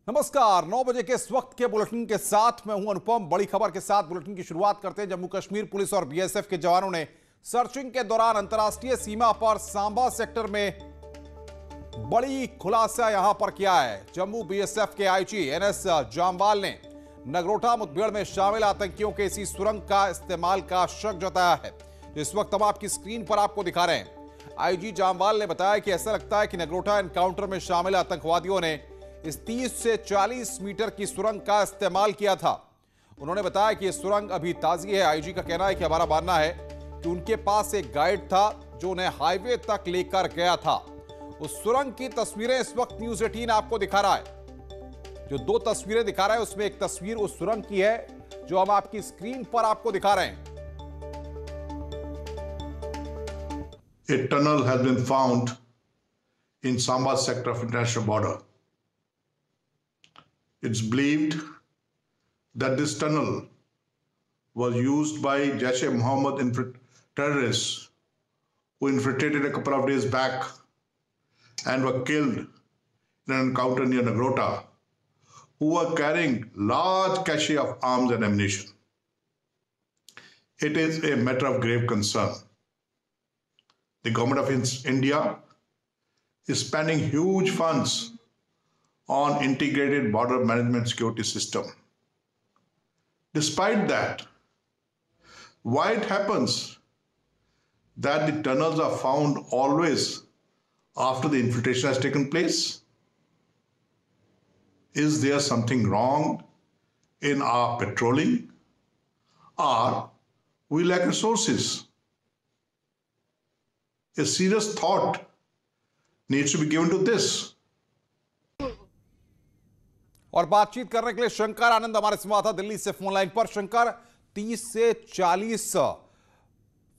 नमस्कार। 9 बजे के इस वक्त के बुलेटिन के साथ मैं हूं अनुपम। बड़ी खबर के साथ बुलेटिन की शुरुआत करते हैं। जम्मू कश्मीर पुलिस और बीएसएफ के जवानों ने सर्चिंग के दौरान अंतर्राष्ट्रीय सीमा पर सांबा सेक्टर में बड़ी खुलासा यहां पर किया है। जम्मू बीएसएफ के आईजी एनएस जामवाल ने नगरोटा मुठभेड़ में शामिल आतंकियों के इसी सुरंग का इस्तेमाल का शक जताया है। इस वक्त हम आपकी स्क्रीन पर आपको दिखा रहे हैं। आईजी जामवाल ने बताया कि ऐसा लगता है कि नगरोटा एनकाउंटर में शामिल आतंकवादियों ने इस 30 से 40 मीटर की सुरंग का इस्तेमाल किया था। उन्होंने बताया कि यह सुरंग अभी ताजी है। आईजी का कहना है कि हमारा मानना है कि उनके पास एक गाइड था जो उन्हें हाईवे तक लेकर गया था। उस सुरंग की तस्वीरें इस वक्त न्यूज 18 आपको दिखा रहा है। जो दो तस्वीरें दिखा रहा है उसमें एक तस्वीर उस सुरंग की है जो हम आपकी स्क्रीन पर आपको दिखा रहे हैं। A tunnel has been found in Samba sector of international border. It's believed that this tunnel was used by Jaish-e-Mohammed terrorists who infiltrated a couple of days back and were killed in an encounter near Nagrota, who were carrying large cache of arms and ammunition. It is a matter of grave concern. The government of India is spending huge funds on integrated border management security system. Despite that, why it happens that the tunnels are found always after the infiltration has taken place? Is there something wrong in our patrolling, or we lack resources? A serious thought needs to be given to this. और बातचीत करने के लिए शंकर आनंद हमारे संवाददाता दिल्ली से phone line पर। शंकर, 30 से 40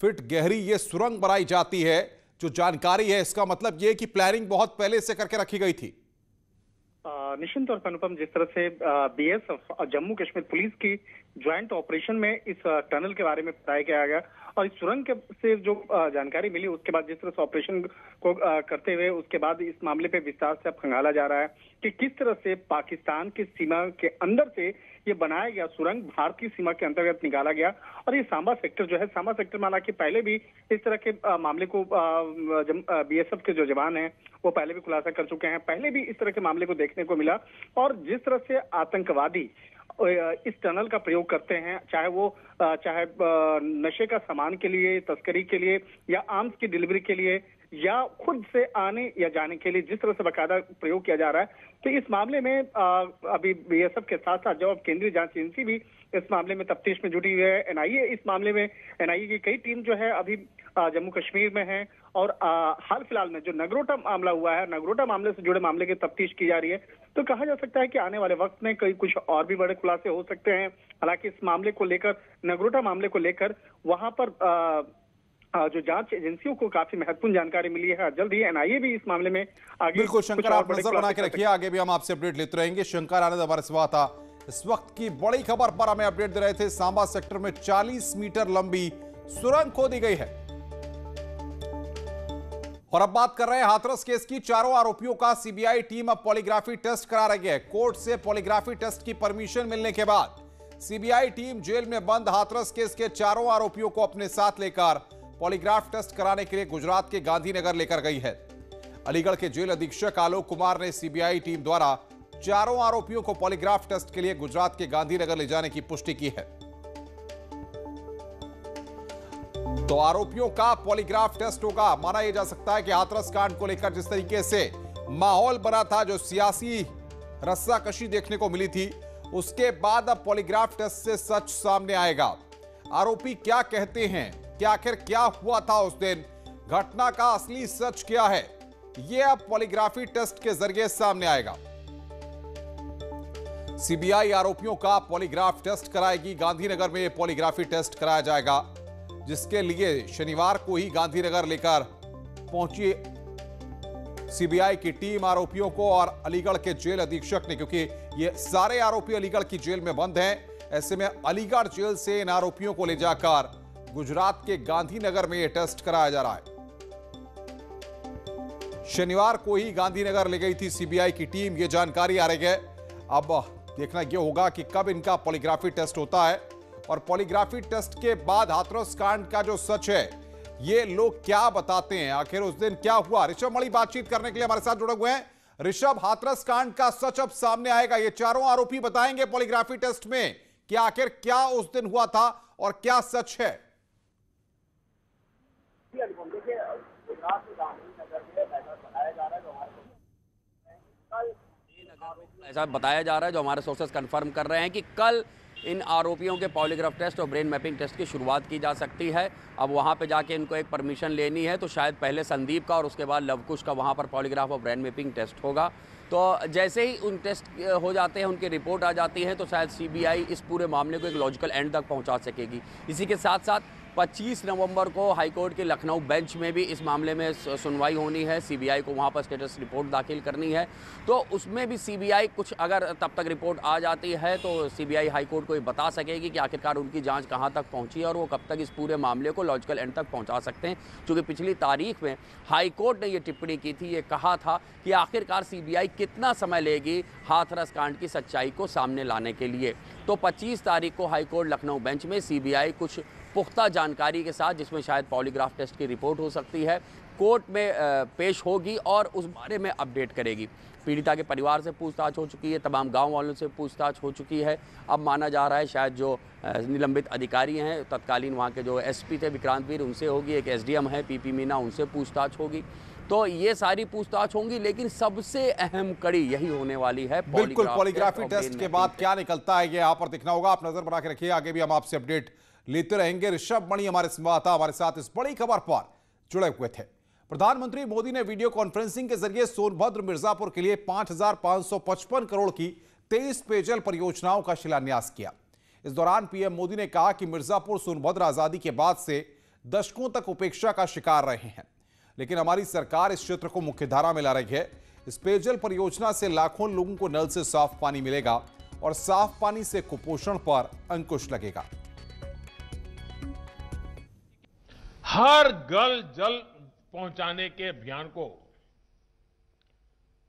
फीट गहरी ये सुरंग बनाई जाती है। जो जानकारी है इसका मतलब ये कि प्लानिंग बहुत पहले से करके रखी गई थी। निश्चित तौर पर अनुपम, जिस तरह से बीएसएफ और जम्मू कश्मीर पुलिस की ज्वाइंट ऑपरेशन में इस टनल के बारे में बताया गया और इस सुरंग के से जो जानकारी मिली उसके बाद जिस तरह से ऑपरेशन को करते हुए उसके बाद इस मामले पे विस्तार से अब खंगाला जा रहा है कि किस तरह से पाकिस्तान की सीमा के अंदर से ये बनाया गया सुरंग भारतीय सीमा के अंतर्गत निकाला गया। और ये सांबा सेक्टर जो है, सांबा सेक्टर में हालांकि पहले भी इस तरह के मामले को बीएसएफ के जो जवान हैं वो पहले भी खुलासा कर चुके हैं। पहले भी इस तरह के मामले को देखने को मिला और जिस तरह से आतंकवादी इस टनल का प्रयोग करते हैं, चाहे नशे का सामान के लिए, तस्करी के लिए या आर्म्स की डिलीवरी के लिए या खुद से आने या जाने के लिए, जिस तरह से बाकायदा प्रयोग किया जा रहा है, तो इस मामले में अभी बीएसएफ के साथ साथ जो केंद्रीय जांच एजेंसी भी इस मामले में तफ्तीश में जुटी हुई है। एनआईए इस मामले में, एनआईए की कई टीम जो है अभी जम्मू कश्मीर में है और हाल फिलहाल में जो नगरोटा मामला हुआ है, नगरोटा मामले से जुड़े मामले की तफ्तीश की जा रही है। तो कहा जा सकता है कि आने वाले वक्त में कई कुछ और भी बड़े खुलासे हो सकते हैं। हालांकि इस मामले को लेकर, नगरोटा मामले को लेकर वहां पर जो जांच एजेंसियों को काफी महत्वपूर्ण जानकारी मिली है। जल्द ही एनआईए भी इस मामले में आगे। बिल्कुल शंकर, आप नजर बना के रखिए, आगे भी हम आपसे अपडेट लेते रहेंगे। शंकर आनंद हमारे संवाददाता इस वक्त की बड़ी खबर पर हमें अपडेट दे रहे थे। सांबा सेक्टर में 40 मीटर लंबी सुरंग खोदी गई है। और अब बात कर रहे हैं हाथरस केस की। चारों आरोपियों का सीबीआई टीम अब पॉलीग्राफी टेस्ट करा रही है। कोर्ट से पॉलीग्राफी टेस्ट की परमिशन मिलने के बाद सीबीआई टीम जेल में बंद हाथरस केस के चारों आरोपियों को अपने साथ लेकर पॉलीग्राफ टेस्ट कराने के लिए गुजरात के गांधीनगर लेकर गई है। अलीगढ़ के जेल अधीक्षक आलोक कुमार ने सीबीआई टीम द्वारा चारों आरोपियों को पॉलीग्राफ टेस्ट के लिए गुजरात के गांधीनगर ले जाने की पुष्टि की है। तो आरोपियों का पॉलीग्राफ टेस्ट होगा। माना यह जा सकता है कि हाथरस कांड को लेकर जिस तरीके से माहौल बना था, जो सियासी रस्साकशी देखने को मिली थी, उसके बाद अब पॉलीग्राफ टेस्ट से सच सामने आएगा। आरोपी क्या कहते हैं कि आखिर क्या हुआ था उस दिन, घटना का असली सच क्या है, यह अब पॉलीग्राफी टेस्ट के जरिए सामने आएगा। सीबीआई आरोपियों का पॉलीग्राफ टेस्ट कराएगी। गांधीनगर में पॉलीग्राफी टेस्ट कराया जाएगा, जिसके लिए शनिवार को ही गांधीनगर लेकर पहुंची सीबीआई की टीम आरोपियों को। और अलीगढ़ के जेल अधीक्षक ने, क्योंकि ये सारे आरोपी अलीगढ़ की जेल में बंद हैं, ऐसे में अलीगढ़ जेल से इन आरोपियों को ले जाकर गुजरात के गांधीनगर में यह टेस्ट कराया जा रहा है। शनिवार को ही गांधीनगर ले गई थी सीबीआई की टीम, यह जानकारी आ रही है। अब देखना यह होगा कि कब इनका पॉलीग्राफी टेस्ट होता है और पॉलीग्राफी टेस्ट के बाद हाथरस कांड का जो सच है ये लोग क्या बताते हैं, आखिर उस दिन क्या हुआ। ऋषभ मणि बातचीत करने के लिए हमारे साथ जुड़े हुए हैं। ऋषभ, हाथरस कांड का सच अब सामने आएगा, ये चारों आरोपी बताएंगे पॉलीग्राफी टेस्ट में कि आखिर क्या उस दिन हुआ था और क्या सच है। ऐसा बताया जा रहा है, जो हमारे सोर्सेस कंफर्म कर रहे हैं कि कल इन आरोपियों के पॉलीग्राफ टेस्ट और ब्रेन मैपिंग टेस्ट की शुरुआत की जा सकती है। अब वहां पे जाके इनको एक परमिशन लेनी है, तो शायद पहले संदीप का और उसके बाद लवकुश का वहां पर पॉलीग्राफ और ब्रेन मैपिंग टेस्ट होगा। तो जैसे ही उन टेस्ट हो जाते हैं, उनकी रिपोर्ट आ जाती है, तो शायद सीबीआई इस पूरे मामले को एक लॉजिकल एंड तक पहुंचा सकेगी। इसी के साथ साथ 25 नवंबर को हाईकोर्ट के लखनऊ बेंच में भी इस मामले में सुनवाई होनी है। सीबीआई को वहां पर स्टेटस रिपोर्ट दाखिल करनी है, तो उसमें भी सीबीआई कुछ अगर तब तक रिपोर्ट आ जाती है तो सीबीआई हाईकोर्ट को ये बता सकेगी कि आखिरकार उनकी जांच कहां तक पहुंची है और वो कब तक इस पूरे मामले को लॉजिकल एंड तक पहुंचा सकते हैं। क्योंकि पिछली तारीख में हाईकोर्ट ने ये टिप्पणी की थी, ये कहा था कि आखिरकार सीबीआई कितना समय लेगी हाथरस कांड की सच्चाई को सामने लाने के लिए। तो 25 तारीख को हाईकोर्ट लखनऊ बेंच में सीबीआई कुछ पुख्ता जानकारी के साथ, जिसमें शायद पॉलीग्राफ टेस्ट की रिपोर्ट हो सकती है, कोर्ट में पेश होगी और उस बारे में अपडेट करेगी। पीड़िता के परिवार से पूछताछ हो चुकी है, तमाम गांव वालों से पूछताछ हो चुकी है। अब माना जा रहा है शायद जो निलंबित अधिकारी हैं, तत्कालीन वहां के जो एसपी थे विक्रांत वीर, उनसे होगी, एक एसडीएम है पीपी मीना, उनसे पूछताछ होगी। तो ये सारी पूछताछ होंगी, लेकिन सबसे अहम कड़ी यही होने वाली है बिल्कुल पॉलीग्राफी टेस्ट के बाद क्या निकलता है ये यहाँ पर दिखना होगा। आप नजर बना के रखिए, आगे भी हम आपसे अपडेट लेते रहेंगे। ऋषभ मणि हमारे संवाददाता हमारे साथ इस बड़ी खबर पर जुड़े हुए थे। प्रधानमंत्री मोदी ने वीडियो कॉन्फ्रेंसिंग के जरिए सोनभद्र मिर्जापुर के लिए 5,555 करोड़ की 23 पेयजल परियोजनाओं का शिलान्यास किया। इस दौरान पीएम मोदी ने कहा कि मिर्जापुर सोनभद्र आजादी के बाद से दशकों तक उपेक्षा का शिकार रहे हैं, लेकिन हमारी सरकार इस क्षेत्र को मुख्यधारा में ला रही है। इस पेयजल परियोजना से लाखों लोगों को नल से साफ पानी मिलेगा और साफ पानी से कुपोषण पर अंकुश लगेगा। हर घर जल पहुंचाने के अभियान को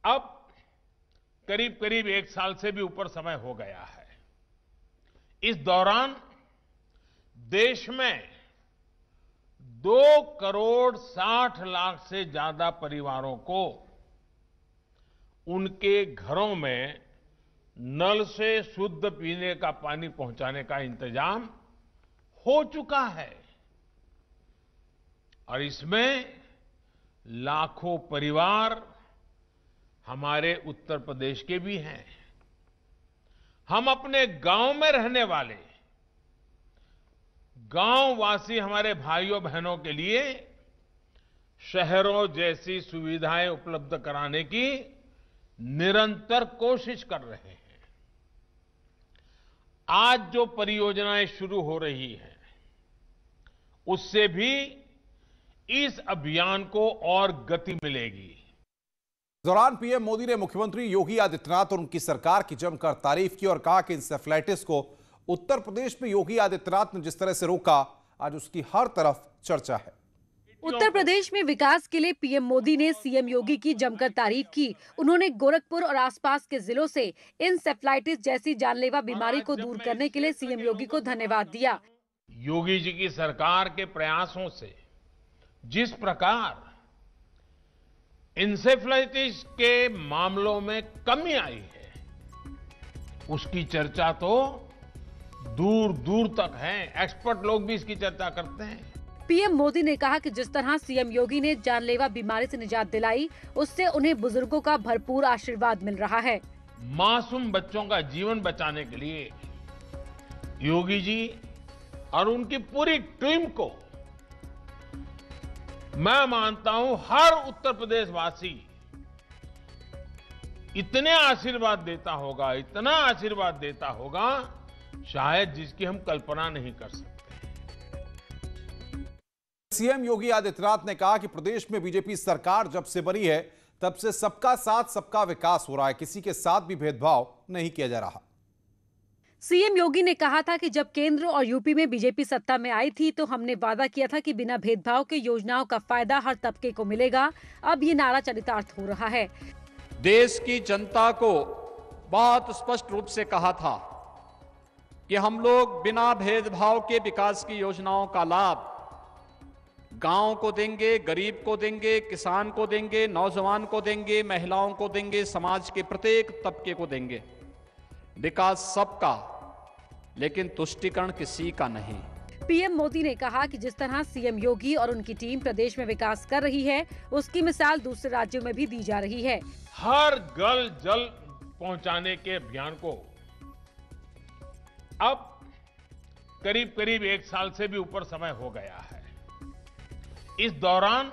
अब करीब करीब 1 साल से भी ऊपर समय हो गया है। इस दौरान देश में 2 करोड़ 60 लाख से ज्यादा परिवारों को उनके घरों में नल से शुद्ध पीने का पानी पहुंचाने का इंतजाम हो चुका है और इसमें लाखों परिवार हमारे उत्तर प्रदेश के भी हैं। हम अपने गांव में रहने वाले गांववासी हमारे भाइयों बहनों के लिए शहरों जैसी सुविधाएं उपलब्ध कराने की निरंतर कोशिश कर रहे हैं। आज जो परियोजनाएं शुरू हो रही हैं, उससे भी इस अभियान को और गति मिलेगी। इस दौरान पीएम मोदी ने मुख्यमंत्री योगी आदित्यनाथ और उनकी सरकार की जमकर तारीफ की और कहा कि इंसेफ्लाइटिस को उत्तर प्रदेश में योगी आदित्यनाथ ने जिस तरह से रोका, आज उसकी हर तरफ चर्चा है। उत्तर प्रदेश में विकास के लिए पीएम मोदी ने सीएम योगी की जमकर तारीफ की। उन्होंने गोरखपुर और आसपास के जिलों से इंसेफ्लाइटिस जैसी जानलेवा बीमारी को दूर करने के लिए सीएम योगी को धन्यवाद दिया। योगी जी की सरकार के प्रयासों से जिस प्रकार इंसेफ्लाइटिस के मामलों में कमी आई है, उसकी चर्चा तो दूर दूर तक है। एक्सपर्ट लोग भी इसकी चर्चा करते हैं। पीएम मोदी ने कहा कि जिस तरह सीएम योगी ने जानलेवा बीमारी से निजात दिलाई, उससे उन्हें बुजुर्गों का भरपूर आशीर्वाद मिल रहा है। मासूम बच्चों का जीवन बचाने के लिए योगी जी और उनकी पूरी टीम को मैं मानता हूं हर उत्तर प्रदेश वासी इतने आशीर्वाद देता होगा, इतना आशीर्वाद देता होगा, शायद जिसकी हम कल्पना नहीं कर सकते। सीएम योगी आदित्यनाथ ने कहा कि प्रदेश में बीजेपी सरकार जब से बनी है, तब से सबका साथ सबका विकास हो रहा है, किसी के साथ भी भेदभाव नहीं किया जा रहा। सीएम योगी ने कहा था कि जब केंद्र और यूपी में बीजेपी सत्ता में आई थी तो हमने वादा किया था कि बिना भेदभाव के योजनाओं का फायदा हर तबके को मिलेगा। अब ये नारा चरितार्थ हो रहा है। देश की जनता को बहुत स्पष्ट रूप से कहा था कि हम लोग बिना भेदभाव के विकास की योजनाओं का लाभ गांव को देंगे, गरीब को देंगे, किसान को देंगे, नौजवान को देंगे, महिलाओं को देंगे, समाज के प्रत्येक तबके को देंगे। विकास सबका, लेकिन तुष्टीकरण किसी का नहीं। पीएम मोदी ने कहा कि जिस तरह सीएम योगी और उनकी टीम प्रदेश में विकास कर रही है, उसकी मिसाल दूसरे राज्यों में भी दी जा रही है। हर घर जल पहुंचाने के अभियान को अब करीब करीब 1 साल से भी ऊपर समय हो गया है। इस दौरान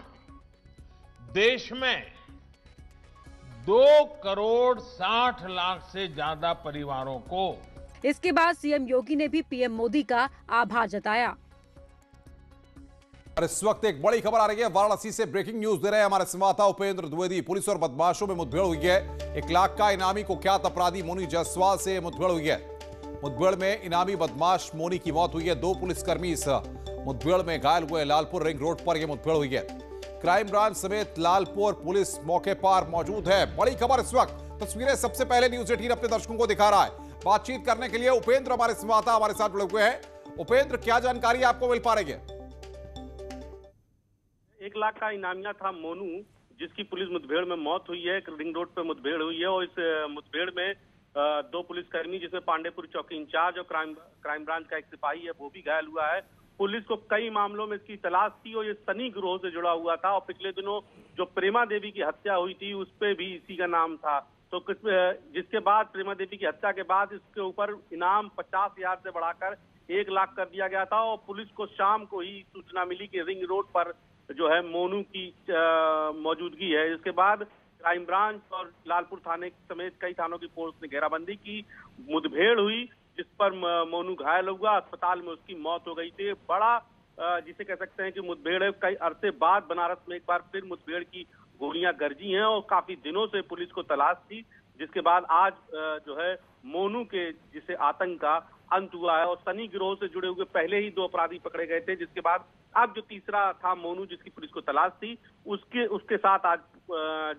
देश में 2 करोड़ 60 लाख से ज्यादा परिवारों को। इसके बाद सीएम योगी ने भी पीएम मोदी का आभार जताया। और इस वक्त एक बड़ी खबर आ रही है, वाराणसी से ब्रेकिंग न्यूज दे रहे हैं हमारे संवाददाता उपेंद्र द्विवेदी। पुलिस और बदमाशों में मुठभेड़ हुई है। 1 लाख का इनामी कुख्यात अपराधी मोनी जायसवाल से मुठभेड़ हुई है। मुठभेड़ में इनामी बदमाश मोनी की मौत हुई है। 2 पुलिसकर्मी इस मुठभेड़ में घायल हुए। लालपुर रिंग रोड पर यह मुठभेड़ हुई है। क्राइम ब्रांच समेत लालपुर पुलिस मौके पर मौजूद है। बड़ी खबर इस वक्त, तस्वीरें सबसे पहले न्यूज 18 अपने दर्शकों को दिखा रहा है। बातचीत करने के लिए उपेंद्र हमारे संवाददाता हमारे साथ जुड़े हुए हैं। उपेंद्र, क्या जानकारी आपको मिल पा रही है? 1 लाख का इनामिया था मोनू, जिसकी पुलिस मुठभेड़ में मौत हुई है। रिंग रोड पर मुठभेड़ हुई है और इस मुठभेड़ में 2 पुलिसकर्मी, जिसमें पांडेपुर चौकी इंचार्ज और क्राइम ब्रांच का एक सिपाही है, वो भी घायल हुआ है। पुलिस को कई मामलों में इसकी तलाश थी और ये सनी गिरोह से जुड़ा हुआ था और पिछले दिनों जो प्रेमा देवी की हत्या हुई थी उस पे भी इसी का नाम था। तो जिसके बाद प्रेमा देवी की हत्या के बाद इसके ऊपर इनाम 50,000 से बढ़ाकर 1 लाख कर दिया गया था और पुलिस को शाम को ही सूचना मिली कि रिंग रोड पर जो है मोनू की मौजूदगी है। इसके बाद क्राइम ब्रांच और लालपुर थाने समेत कई थानों की पुलिस ने घेराबंदी की। मुठभेड़ हुई जिस पर मोनू घायल हुआ, अस्पताल में उसकी मौत हो गई थी। बड़ा जिसे कह सकते हैं कि मुठभेड़ है। कई अरसे बाद बनारस में एक बार फिर मुठभेड़ की गोलियां गरजी हैं और काफी दिनों से पुलिस को तलाश थी, जिसके बाद आज जो है मोनू के जिसे आतंक का अंत हुआ है। और सनी गिरोह से जुड़े हुए पहले ही 2 अपराधी पकड़े गए थे, जिसके बाद अब जो तीसरा था मोनू, जिसकी पुलिस को तलाश थी, उसके साथ आज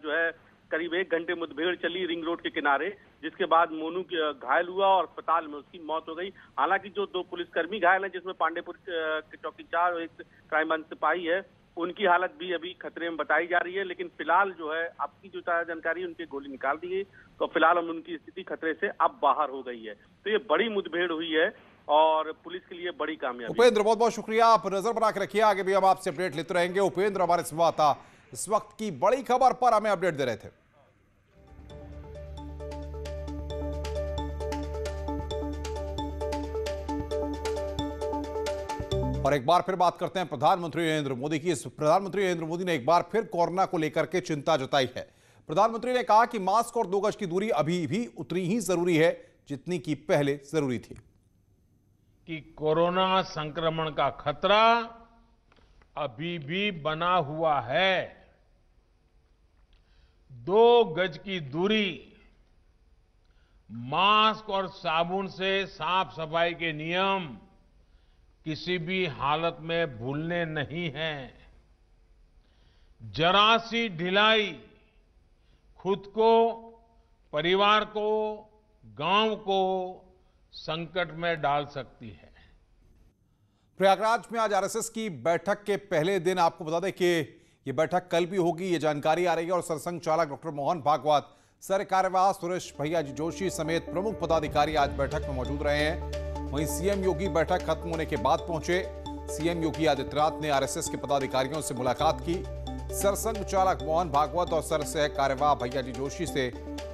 जो है करीब 1 घंटे मुठभेड़ चली रिंग रोड के किनारे, जिसके बाद मोनू घायल हुआ और अस्पताल में उसकी मौत हो गई। हालांकि जो 2 पुलिसकर्मी घायल हैं, जिसमें पांडेपुर के चौकीदार और एक क्राइम ब्रांच सिपाही है, उनकी हालत भी अभी खतरे में बताई जा रही है। लेकिन फिलहाल जो है आपकी जो जानकारी, उनकी गोली निकाल दी गई, तो फिलहाल उनकी स्थिति खतरे से अब बाहर हो गई है। तो ये बड़ी मुठभेड़ हुई है और पुलिस के लिए बड़ी कामयाबी। उपेंद्र, बहुत बहुत शुक्रिया। आप नजर बना के रखिए, आगे भी हम आपसे अपडेट लेते रहेंगे। उपेंद्र हमारे संवाददाता इस वक्त की बड़ी खबर पर हमें अपडेट दे रहे थे। और एक बार फिर बात करते हैं प्रधानमंत्री नरेंद्र मोदी की। प्रधानमंत्री नरेंद्र मोदी ने एक बार फिर कोरोना को लेकर के चिंता जताई है। प्रधानमंत्री ने कहा कि मास्क और 2 गज की दूरी अभी भी उतनी ही जरूरी है जितनी की पहले जरूरी थी। कि कोरोना संक्रमण का खतरा अभी भी बना हुआ है। 2 गज की दूरी, मास्क और साबुन से साफ सफाई के नियम किसी भी हालत में भूलने नहीं हैं। जरा सी ढिलाई खुद को, परिवार को, गांव को संकट में डाल सकती है। प्रयागराज में आज आरएसएस की बैठक के पहले दिन आपको बता दें कि यह बैठक कल भी होगी, ये जानकारी आ रही है। और सरसंघ चालक डॉक्टर मोहन भागवत, सर कार्यवाह सुरेश भैया जी जोशी समेत प्रमुख पदाधिकारी आज बैठक में मौजूद रहे हैं। वहीं सीएम योगी बैठक खत्म होने के बाद पहुंचे। सीएम योगी आदित्यनाथ ने आरएसएस के पदाधिकारियों से मुलाकात की। सरसंघ चालक मोहन भागवत और सर सह कार्यवाह भैया जी जोशी से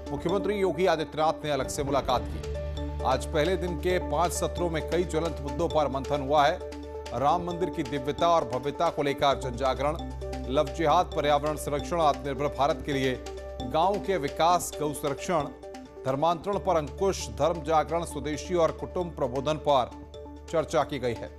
मुख्यमंत्री योगी आदित्यनाथ ने अलग से मुलाकात की। आज पहले दिन के 5 सत्रों में कई ज्वलंत मुद्दों पर मंथन हुआ है। राम मंदिर की दिव्यता और भव्यता को लेकर जनजागरण, लव जिहाद, पर्यावरण संरक्षण, आत्मनिर्भर भारत के लिए गांव के विकास, गौ संरक्षण, धर्मांतरण पर अंकुश, धर्म जागरण, स्वदेशी और कुटुंब प्रबोधन पर चर्चा की गई है।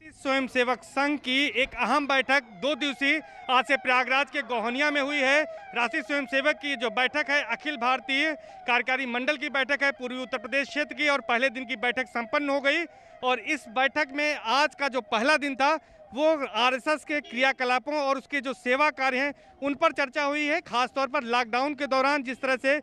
स्वयंसेवक संघ की एक अहम बैठक 2 दिवसीय आज से प्रयागराज के गोहनिया में हुई है। राष्ट्रीय स्वयंसेवक की जो बैठक है, अखिल भारतीय कार्यकारी मंडल की बैठक है, पूर्वी उत्तर प्रदेश क्षेत्र की, और पहले दिन की बैठक संपन्न हो गई। और इस बैठक में आज का जो पहला दिन था वो आरएसएस के क्रियाकलापों और उसके जो सेवा कार्य हैं उन पर चर्चा हुई है। खासतौर पर लॉकडाउन के दौरान जिस तरह से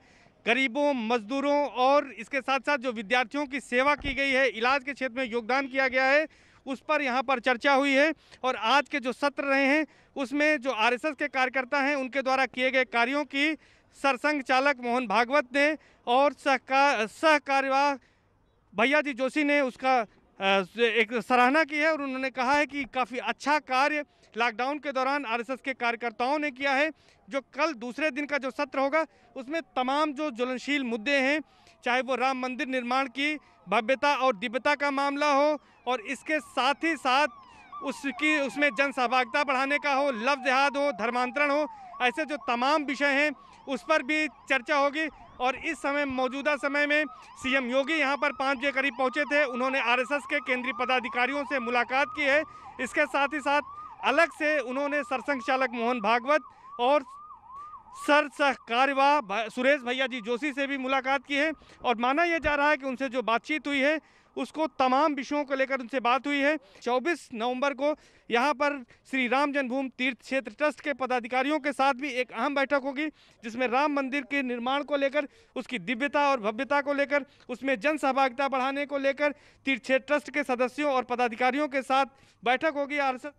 गरीबों, मजदूरों और इसके साथ साथ जो विद्यार्थियों की सेवा की गई है, इलाज के क्षेत्र में योगदान किया गया है, उस पर यहाँ पर चर्चा हुई है। और आज के जो सत्र रहे हैं उसमें जो आरएसएस के कार्यकर्ता हैं उनके द्वारा किए गए कार्यों की सरसंघ चालक मोहन भागवत ने और सहकार्यवाह भैया जी जोशी ने उसका एक सराहना की है। और उन्होंने कहा है कि काफ़ी अच्छा कार्य लॉकडाउन के दौरान आरएसएस के कार्यकर्ताओं ने किया है। जो कल दूसरे दिन का जो सत्र होगा उसमें तमाम जो ज्वलनशील मुद्दे हैं, चाहे वो राम मंदिर निर्माण की भव्यता और दिव्यता का मामला हो और इसके साथ ही साथ उसमें जन सहभागिता बढ़ाने का हो, लव जिहाद हो, धर्मांतरण हो, ऐसे जो तमाम विषय हैं उस पर भी चर्चा होगी। और इस समय मौजूदा समय में सीएम योगी यहाँ पर 5 बजे करीब पहुँचे थे। उन्होंने आरएसएस के केंद्रीय पदाधिकारियों से मुलाकात की है। इसके साथ ही साथ अलग से उन्होंने सरसंघ चालक मोहन भागवत और सहकार्यवाह सुरेश भैया जी जोशी से भी मुलाकात की है। और माना यह जा रहा है कि उनसे जो बातचीत हुई है उसको तमाम विषयों को लेकर उनसे बात हुई है। 24 नवंबर को यहाँ पर श्री राम जन्मभूमि तीर्थ क्षेत्र ट्रस्ट के पदाधिकारियों के साथ भी एक अहम बैठक होगी, जिसमें राम मंदिर के निर्माण को लेकर, उसकी दिव्यता और भव्यता को लेकर, उसमें जन सहभागिता बढ़ाने को लेकर तीर्थ क्षेत्र ट्रस्ट के सदस्यों और पदाधिकारियों के साथ बैठक होगी। आरएसएस